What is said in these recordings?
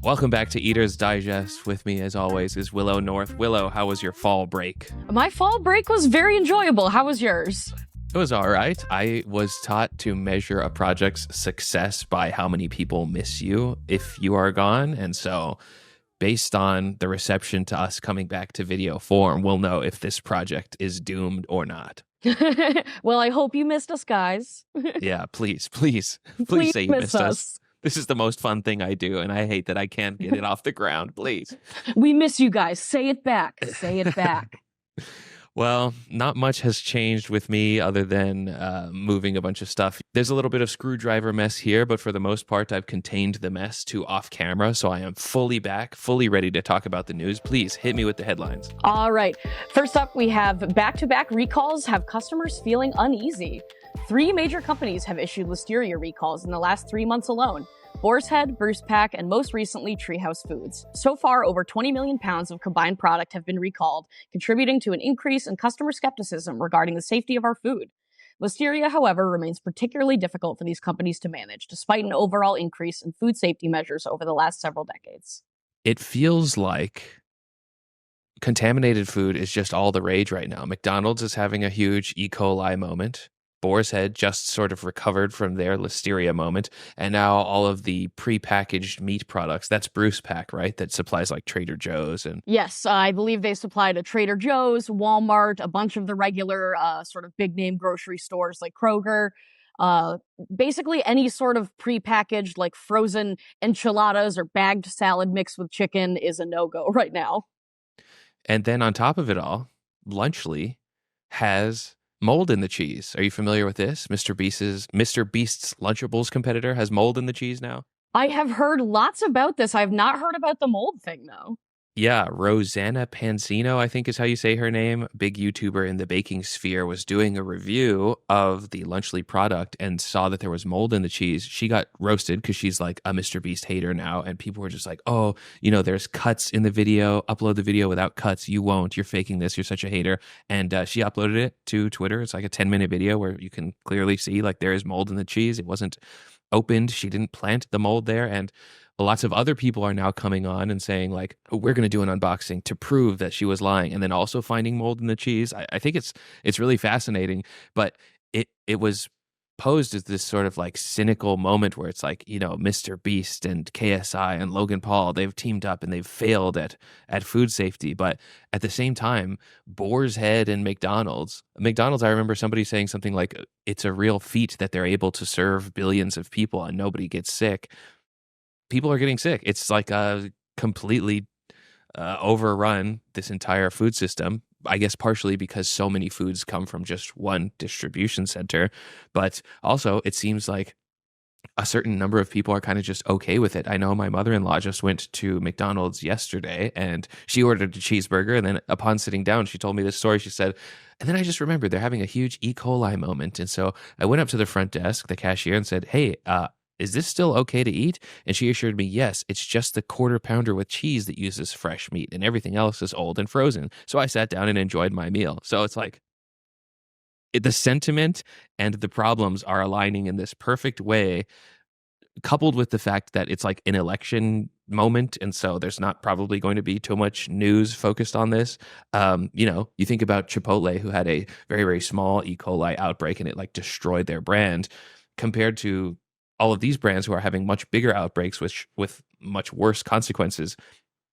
Welcome back to Eater's Digest. With me, as always, is Willow North. Willow, how was your fall break? My fall break was very enjoyable. How was yours? It was all right. I was taught to measure a project's success by how many people miss you if you are gone. And so, based on the reception to us coming back to video form, we'll know if this project is doomed or not. Well, I hope you missed us, guys. Yeah, please say you missed us. This is the most fun thing I do, and I hate that I can't get it off the ground. Please. We miss you guys. Say it back. Say it back. Well, not much has changed with me other than moving a bunch of stuff. There's a little bit of screwdriver mess here, but for the most part, I've contained the mess to off camera. So I am fully back, fully ready to talk about the news. Please hit me with the headlines. All right. First up, we have back-to-back recalls have customers feeling uneasy. 3 major companies have issued Listeria recalls in the last 3 months alone. Boar's Head, Bruce Pack, and most recently Treehouse Foods. So far, over 20 million pounds of combined product have been recalled, contributing to an increase in customer skepticism regarding the safety of our food. Listeria, however, remains particularly difficult for these companies to manage, despite an overall increase in food safety measures over the last several decades. It feels like contaminated food is just all the rage right now. McDonald's is having a huge E. coli moment. Boar's Head just sort of recovered from their Listeria moment, and now all of the prepackaged meat products, that's Bruce Pack, right? That supplies like Trader Joe's and... Yes, I believe they supply to Trader Joe's, Walmart, a bunch of the regular sort of big name grocery stores like Kroger. Basically any sort of prepackaged like frozen enchiladas or bagged salad mixed with chicken is a no-go right now. And then on top of it all, Lunchly has mold in the cheese. Are you familiar with this? Mr. Beast's Lunchables competitor has mold in the cheese now. I have heard lots about this. I've not heard about the mold thing, though. Yeah, Rosanna Pansino, I think is how you say her name, big YouTuber in the baking sphere, was doing a review of the Lunchly product and saw that there was mold in the cheese. She got roasted because she's like a Mr. Beast hater now, and people were just like, oh, there's cuts in the video, upload the video without cuts, you won't, you're faking this, you're such a hater. And she uploaded it to Twitter. It's like a 10-minute video where you can clearly see like there is mold in the cheese. It wasn't opened, she didn't plant the mold there, and lots of other people are now coming on and saying like, oh, we're going to do an unboxing to prove that she was lying, and then also finding mold in the cheese. I think it's really fascinating, but it was posed as this sort of like cynical moment where it's like, Mr. Beast and KSI and Logan Paul, they've teamed up and they've failed at food safety. But at the same time, Boar's Head and McDonald's, I remember somebody saying something like, it's a real feat that they're able to serve billions of people and nobody gets sick. People are getting sick. It's like a completely overrun this entire food system. I guess partially because so many foods come from just one distribution center, but also it seems like a certain number of people are kind of just okay with it. I know my mother-in-law just went to McDonald's yesterday and she ordered a cheeseburger, and then upon sitting down, she told me this story. She said, and then I just remembered they're having a huge E. coli moment. And so I went up to the front desk, the cashier, and said, hey, is this still okay to eat? And she assured me, yes, it's just the quarter pounder with cheese that uses fresh meat and everything else is old and frozen. So I sat down and enjoyed my meal. So it's like the sentiment and the problems are aligning in this perfect way, coupled with the fact that it's like an election moment. And so there's not probably going to be too much news focused on this. You think about Chipotle, who had a very, very small E. coli outbreak and it like destroyed their brand, compared to all of these brands who are having much bigger outbreaks with much worse consequences.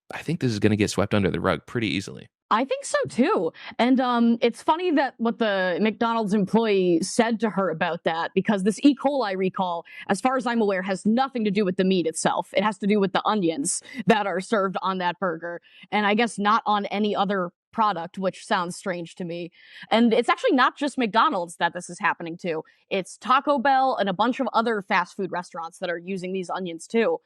I think this is going to get swept under the rug pretty easily. I think so too. And it's funny that what the McDonald's employee said to her about that, because this E. coli recall, as far as I'm aware, has nothing to do with the meat itself. It has to do with the onions that are served on that burger. And I guess not on any other product, which sounds strange to me. And it's actually not just McDonald's that this is happening to. It's Taco Bell and a bunch of other fast food restaurants that are using these onions too.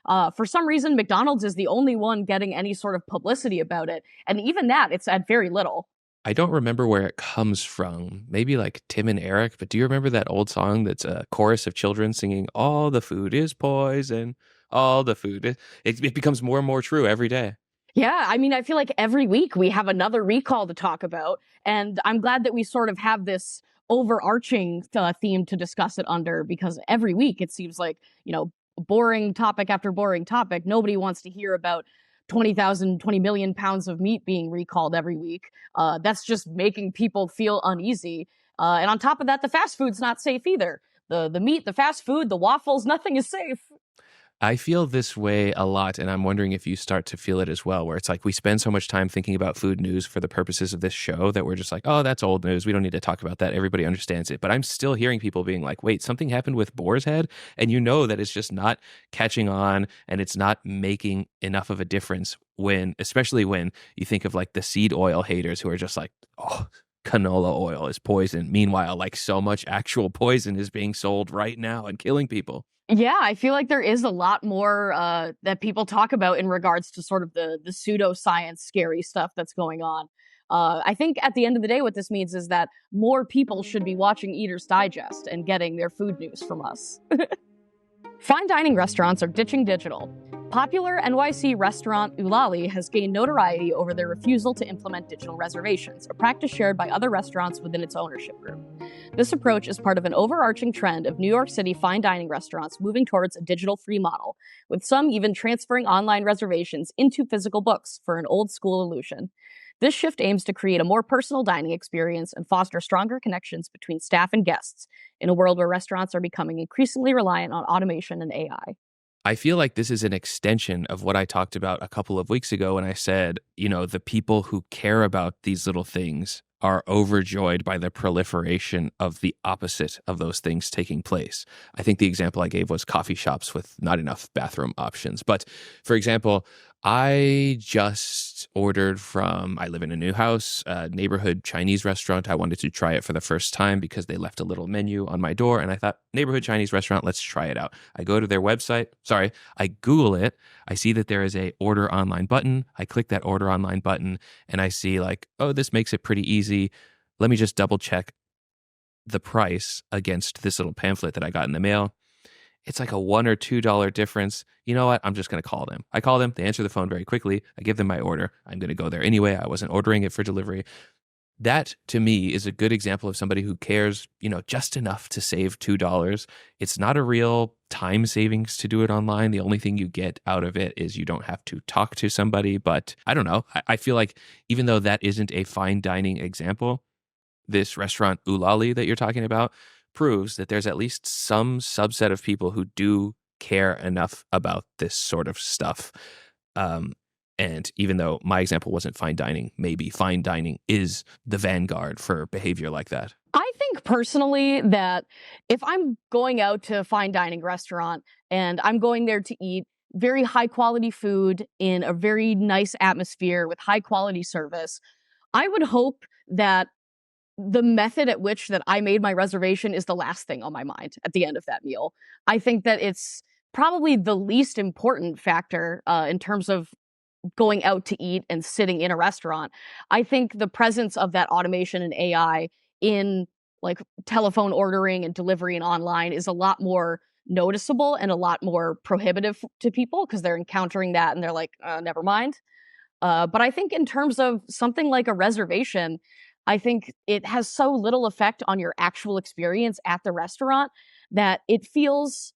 For some reason, McDonald's is the only one getting any sort of publicity about it. And even that, it's at very little. I don't remember where it comes from. Maybe like Tim and Eric, but do you remember that old song that's a chorus of children singing, all the food is poison, all the food is... It becomes more and more true every day. Yeah, I mean, I feel like every week we have another recall to talk about, and I'm glad that we sort of have this overarching theme to discuss it under, because every week it seems like, boring topic after boring topic. Nobody wants to hear about 20 million pounds of meat being recalled every week. That's just making people feel uneasy. And on top of that, the fast food's not safe either. The meat, the fast food, the waffles, nothing is safe. I feel this way a lot, and I'm wondering if you start to feel it as well, where it's like we spend so much time thinking about food news for the purposes of this show that we're just like, oh, that's old news. We don't need to talk about that. Everybody understands it. But I'm still hearing people being like, wait, something happened with Boar's Head? And you know that it's just not catching on and it's not making enough of a difference especially when you think of like the seed oil haters who are just like, oh, canola oil is poison. Meanwhile, like so much actual poison is being sold right now and killing people. Yeah, I feel like there is a lot more that people talk about in regards to sort of the pseudoscience, scary stuff that's going on. I think at the end of the day, what this means is that more people should be watching Eater's Digest and getting their food news from us. Fine dining restaurants are ditching digital. Popular NYC restaurant Ulali has gained notoriety over their refusal to implement digital reservations, a practice shared by other restaurants within its ownership group. This approach is part of an overarching trend of New York City fine dining restaurants moving towards a digital-free model, with some even transferring online reservations into physical books for an old-school illusion. This shift aims to create a more personal dining experience and foster stronger connections between staff and guests in a world where restaurants are becoming increasingly reliant on automation and AI. I feel like this is an extension of what I talked about a couple of weeks ago when I said, the people who care about these little things are overjoyed by the proliferation of the opposite of those things taking place. I think the example I gave was coffee shops with not enough bathroom options. But for example, I just ordered I live in a new house, a neighborhood Chinese restaurant. I wanted to try it for the first time because they left a little menu on my door. And I thought, neighborhood Chinese restaurant, let's try it out. I go to their website. I Google it. I see that there is a order online button. I click that order online button and I see like, oh, this makes it pretty easy. Let me just double check the price against this little pamphlet that I got in the mail. It's like a $1 or $2 difference. You know what? I'm just going to call them. I call them. They answer the phone very quickly. I give them my order. I'm going to go there anyway. I wasn't ordering it for delivery. That, to me, is a good example of somebody who cares, just enough to save $2. It's not a real time savings to do it online. The only thing you get out of it is you don't have to talk to somebody. But I don't know. I feel like even though that isn't a fine dining example, this restaurant Ulali that you're talking about proves that there's at least some subset of people who do care enough about this sort of stuff. And even though my example wasn't fine dining, maybe fine dining is the vanguard for behavior like that. I think personally that if I'm going out to a fine dining restaurant and I'm going there to eat very high quality food in a very nice atmosphere with high quality service, I would hope that the method at which that I made my reservation is the last thing on my mind at the end of that meal. I think that it's probably the least important factor in terms of going out to eat and sitting in a restaurant. I think the presence of that automation and AI in like telephone ordering and delivery and online is a lot more noticeable and a lot more prohibitive to people because they're encountering that and they're like, never mind. But I think in terms of something like a reservation, I think it has so little effect on your actual experience at the restaurant that it feels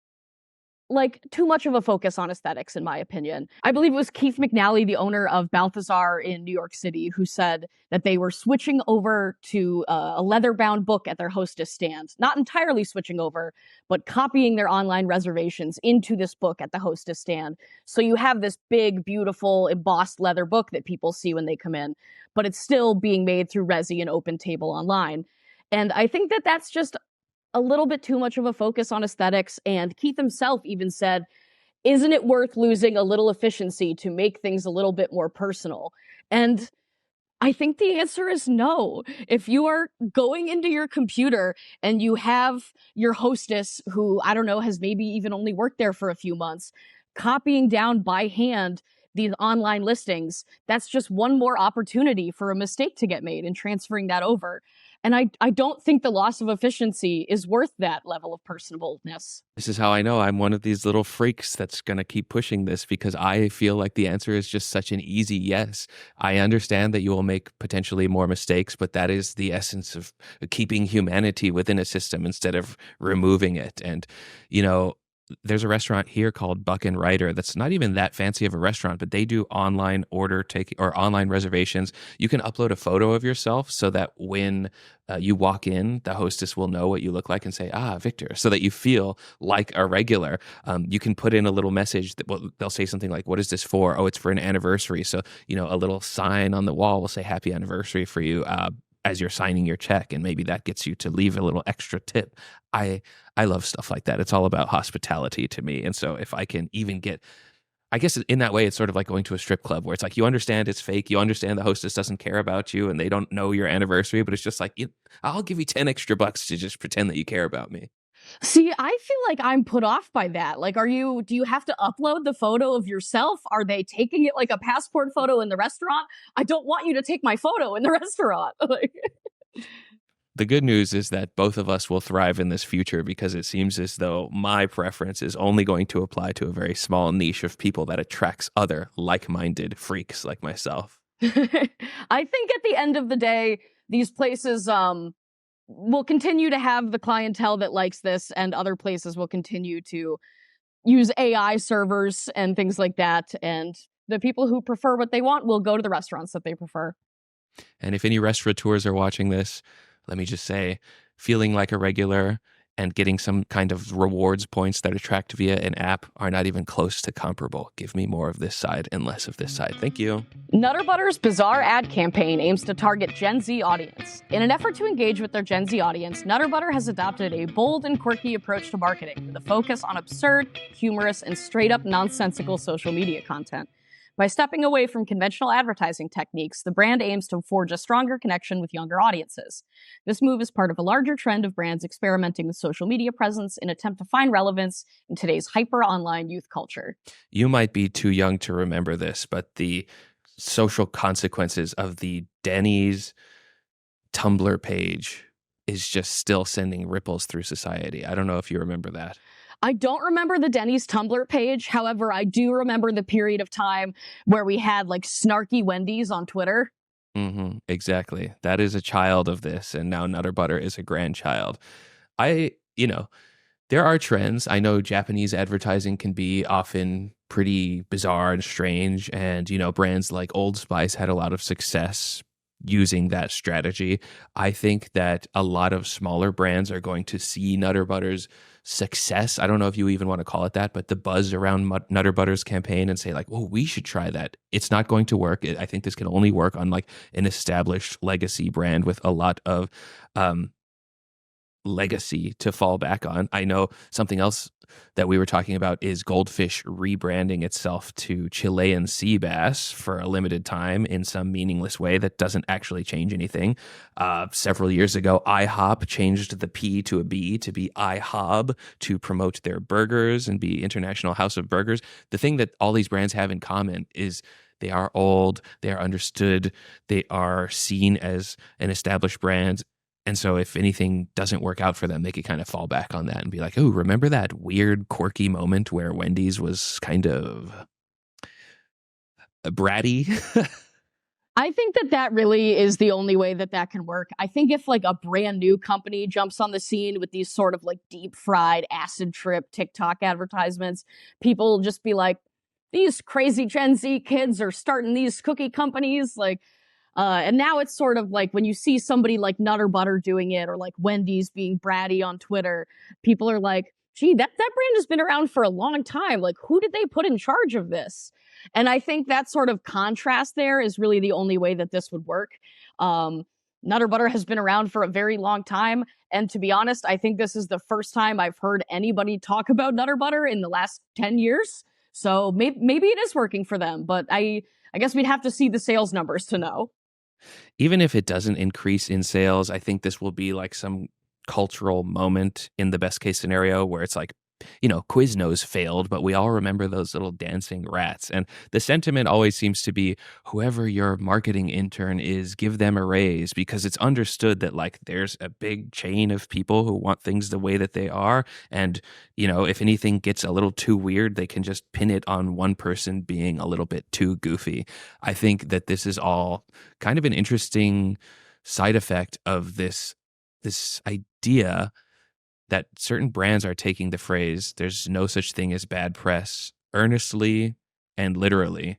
like too much of a focus on aesthetics, in my opinion. I believe it was Keith McNally, the owner of Balthazar in New York City, who said that they were switching over to a leather-bound book at their hostess stand. Not entirely switching over, but copying their online reservations into this book at the hostess stand. So you have this big, beautiful, embossed leather book that people see when they come in, but it's still being made through Resi and OpenTable online. And I think that that's just a little bit too much of a focus on aesthetics. And Keith himself even said, isn't it worth losing a little efficiency to make things a little bit more personal? And I think the answer is no. If you are going into your computer and you have your hostess who, I don't know, has maybe even only worked there for a few months, copying down by hand these online listings, that's just one more opportunity for a mistake to get made in transferring that over. And I don't think the loss of efficiency is worth that level of personableness. This is how I know I'm one of these little freaks that's going to keep pushing this because I feel like the answer is just such an easy yes. I understand that you will make potentially more mistakes, but that is the essence of keeping humanity within a system instead of removing it. And, there's a restaurant here called Buck and Ryder that's not even that fancy of a restaurant, but they do online order take or online reservations. You can upload a photo of yourself so that when you walk in, the hostess will know what you look like and say, "Ah, Victor," so that you feel like a regular. You can put in a little message that they'll say something like, "What is this for?" "Oh, it's for an anniversary." So, a little sign on the wall will say "Happy Anniversary" for you. As you're signing your check, and maybe that gets you to leave a little extra tip. I love stuff like that. It's all about hospitality to me. And so if I can even get, I guess in that way, it's sort of like going to a strip club where it's like you understand it's fake. You understand the hostess doesn't care about you and they don't know your anniversary, but it's just like, I'll give you 10 extra bucks to just pretend that you care about me. See, I feel like I'm put off by that. Like, do you have to upload the photo of yourself? Are they taking it like a passport photo in the restaurant? I don't want you to take my photo in the restaurant. Like, The good news is that both of us will thrive in this future because it seems as though my preference is only going to apply to a very small niche of people that attracts other like-minded freaks like myself. I think at the end of the day, these places will continue to have the clientele that likes this, and other places will continue to use AI servers and things like that. And the people who prefer what they want will go to the restaurants that they prefer. And if any restaurateurs are watching this, let me just say, feeling like a regular and getting some kind of rewards points that attract via an app are not even close to comparable. Give me more of this side and less of this side. Thank you. Nutter Butter's bizarre ad campaign aims to target Gen Z audience. In an effort to engage with their Gen Z audience, Nutter Butter has adopted a bold and quirky approach to marketing with a focus on absurd, humorous, and straight-up nonsensical social media content. By stepping away from conventional advertising techniques, the brand aims to forge a stronger connection with younger audiences. This move is part of a larger trend of brands experimenting with social media presence in an attempt to find relevance in today's hyper-online youth culture. You might be too young to remember this, but the social consequences of the Denny's Tumblr page is just still sending ripples through society. I don't know if you remember that. I don't remember the Denny's Tumblr page. However, I do remember the period of time where we had like snarky Wendy's on Twitter. Exactly. That is a child of this. And now Nutter Butter is a grandchild. There are trends. I know Japanese advertising can be often pretty bizarre and strange. And, brands like Old Spice had a lot of success using that strategy. I think that a lot of smaller brands are going to see Nutter Butter's success. I don't know if you even want to call it that, but the buzz around Nutter Butter's campaign and say like, "Well, we should try that." It's not going to work. I think this can only work on like an established legacy brand with a lot of legacy to fall back on. I know something else that we were talking about is Goldfish rebranding itself to Chilean sea bass for a limited time in some meaningless way that doesn't actually change anything. Several years ago, IHOP changed the P to a B to be IHOB to promote their burgers and be International House of Burgers. The thing that all these brands have in common is they are old, they are understood, they are seen as an established brand. And so if anything doesn't work out for them, they could kind of fall back on that and be like, "Oh, remember that weird, quirky moment where Wendy's was kind of bratty?" I think that really is the only way that can work. I think if like a brand new company jumps on the scene with these sort of like deep fried acid trip TikTok advertisements, people will just be like, "These crazy Gen Z kids are starting these cookie companies." And now it's sort of like when you see somebody like Nutter Butter doing it or like Wendy's being bratty on Twitter, people are like, "Gee, that brand has been around for a long time. Like, who did they put in charge of this?" And I think that sort of contrast there is really the only way that this would work. Nutter Butter has been around for a very long time. And to be honest, I think this is the first time I've heard anybody talk about Nutter Butter in the last 10 years. So maybe it is working for them, but I guess we'd have to see the sales numbers to know. Even if it doesn't increase in sales, I think this will be like some cultural moment in the best case scenario where it's like, Quiznos failed, but we all remember those little dancing rats. And the sentiment always seems to be whoever your marketing intern is, give them a raise, because it's understood that like there's a big chain of people who want things the way that they are. And, if anything gets a little too weird, they can just pin it on one person being a little bit too goofy. I think that this is all kind of an interesting side effect of this idea that certain brands are taking the phrase, there's no such thing as bad press, earnestly and literally.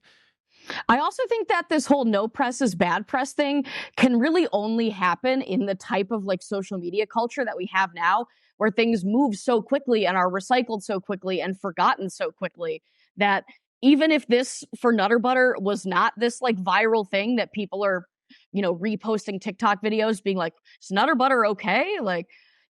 I also think that this whole no press is bad press thing can really only happen in the type of like social media culture that we have now, where things move so quickly and are recycled so quickly and forgotten so quickly that even if this for Nutter Butter was not this like viral thing that people are, reposting TikTok videos being like, is Nutter Butter okay? Like,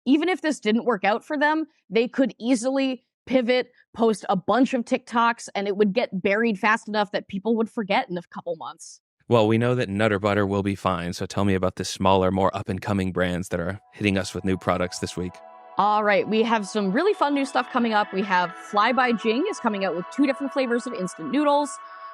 even if this didn't work out for them, they could easily pivot, post a bunch of TikToks, and it would get buried fast enough that people would forget in a couple months. Well, we know that Nutter Butter will be fine, so tell me about the smaller, more up-and-coming brands that are hitting us with new products this week. All right, we have some really fun new stuff coming up. We have Fly by Jing is coming out with 2 different flavors of instant noodles.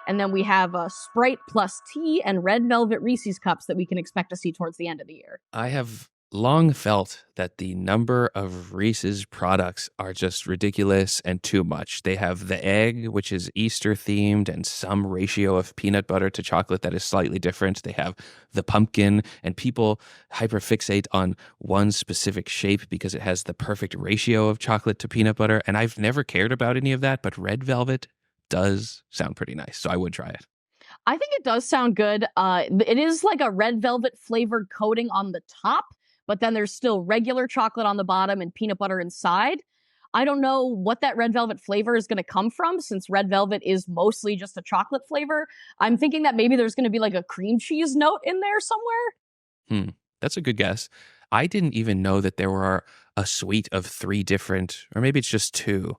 And then we have Sprite plus tea and Red Velvet Reese's Cups that we can expect to see towards the end of the year. I have long felt that the number of Reese's products are just ridiculous and too much. They have the egg, which is Easter themed, and some ratio of peanut butter to chocolate that is slightly different. They have the pumpkin, and people hyperfixate on one specific shape because it has the perfect ratio of chocolate to peanut butter. And I've never cared about any of that, but red velvet does sound pretty nice, so I would try it. I think it does sound good. It is like a red velvet flavored coating on the top, but then there's still regular chocolate on the bottom and peanut butter inside. I don't know what that red velvet flavor is going to come from, since red velvet is mostly just a chocolate flavor. I'm thinking that maybe there's going to be like a cream cheese note in there somewhere. That's a good guess. I didn't even know that there were a suite of 3 different, or maybe it's just 2,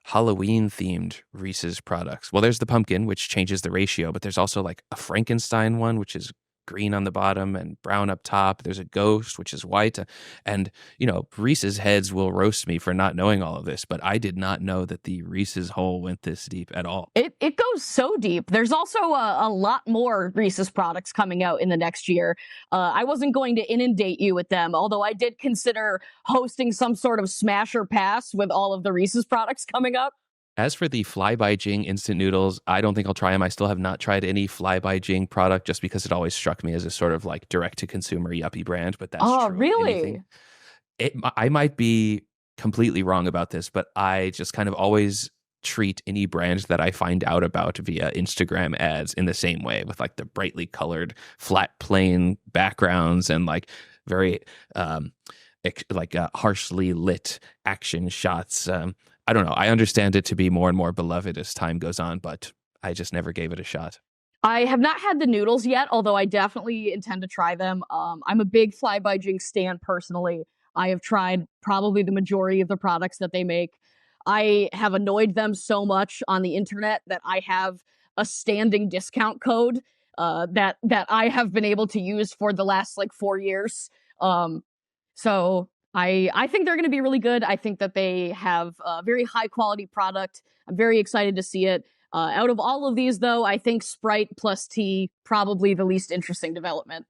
Halloween-themed Reese's products. Well, there's the pumpkin, which changes the ratio, but there's also like a Frankenstein one, which is green on the bottom and brown up top. There's a ghost, which is white. And, Reese's heads will roast me for not knowing all of this, but I did not know that the Reese's hole went this deep at all. It goes so deep. There's also a lot more Reese's products coming out in the next year. I wasn't going to inundate you with them, although I did consider hosting some sort of smash or pass with all of the Reese's products coming up. As for the Fly by Jing instant noodles, I don't think I'll try them. I still have not tried any Fly by Jing product just because it always struck me as a sort of like direct-to-consumer yuppie brand, but that's Oh, true. really? I might be completely wrong about this, but I just kind of always treat any brand that I find out about via Instagram ads in the same way, with like the brightly colored, flat, plain backgrounds and like very harshly lit action shots. I don't know. I understand it to be more and more beloved as time goes on, but I just never gave it a shot. I have not had the noodles yet, although I definitely intend to try them. I'm a big Fly by Jing stan personally. I have tried probably the majority of the products that they make. I have annoyed them so much on the internet that I have a standing discount code that I have been able to use for the last like 4 years. So I think they're going to be really good. I think that they have a very high quality product. I'm very excited to see it. Out of all of these, though, I think Sprite plus tea, probably the least interesting development.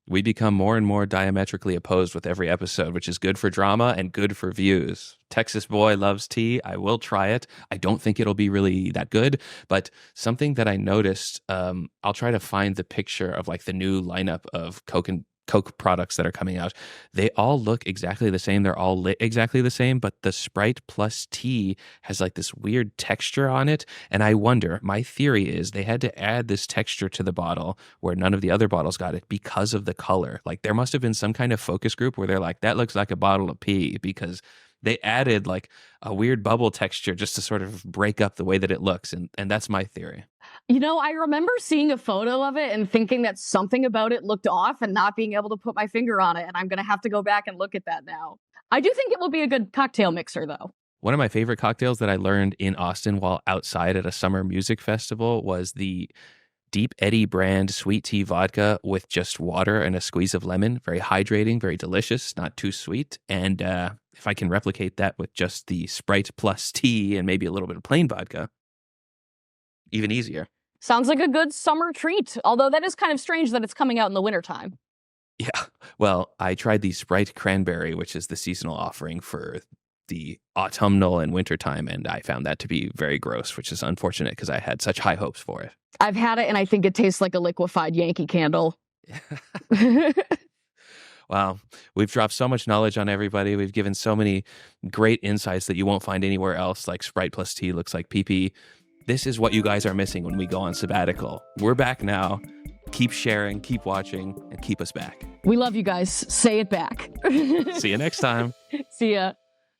We become more and more diametrically opposed with every episode, which is good for drama and good for views. Texas boy loves tea. I will try it. I don't think it'll be really that good, but something that I noticed, I'll try to find the picture of like the new lineup of Coke products that are coming out. They all look exactly the same. They're all lit exactly the same, but the Sprite plus tea has like this weird texture on it. And I wonder, my theory is they had to add this texture to the bottle where none of the other bottles got it because of the color. Like there must have been some kind of focus group where they're like, that looks like a bottle of pee, because they added like a weird bubble texture just to sort of break up the way that it looks. And that's my theory. I remember seeing a photo of it and thinking that something about it looked off and not being able to put my finger on it. And I'm going to have to go back and look at that now. I do think it will be a good cocktail mixer, though. One of my favorite cocktails that I learned in Austin while outside at a summer music festival was the Deep Eddy brand sweet tea vodka with just water and a squeeze of lemon. Very hydrating, very delicious, not too sweet. And if I can replicate that with just the Sprite plus tea and maybe a little bit of plain vodka, even easier. Sounds like a good summer treat, although that is kind of strange that it's coming out in the wintertime. Yeah. Well, I tried the Sprite Cranberry, which is the seasonal offering for the autumnal and wintertime, and I found that to be very gross, which is unfortunate because I had such high hopes for it. I've had it, and I think it tastes like a liquefied Yankee Candle. Wow. We've dropped so much knowledge on everybody. We've given so many great insights that you won't find anywhere else, like Sprite plus tea looks like PP. This is what you guys are missing when we go on sabbatical. We're back now. Keep sharing, keep watching, and keep us back. We love you guys. Say it back. See you next time. See ya.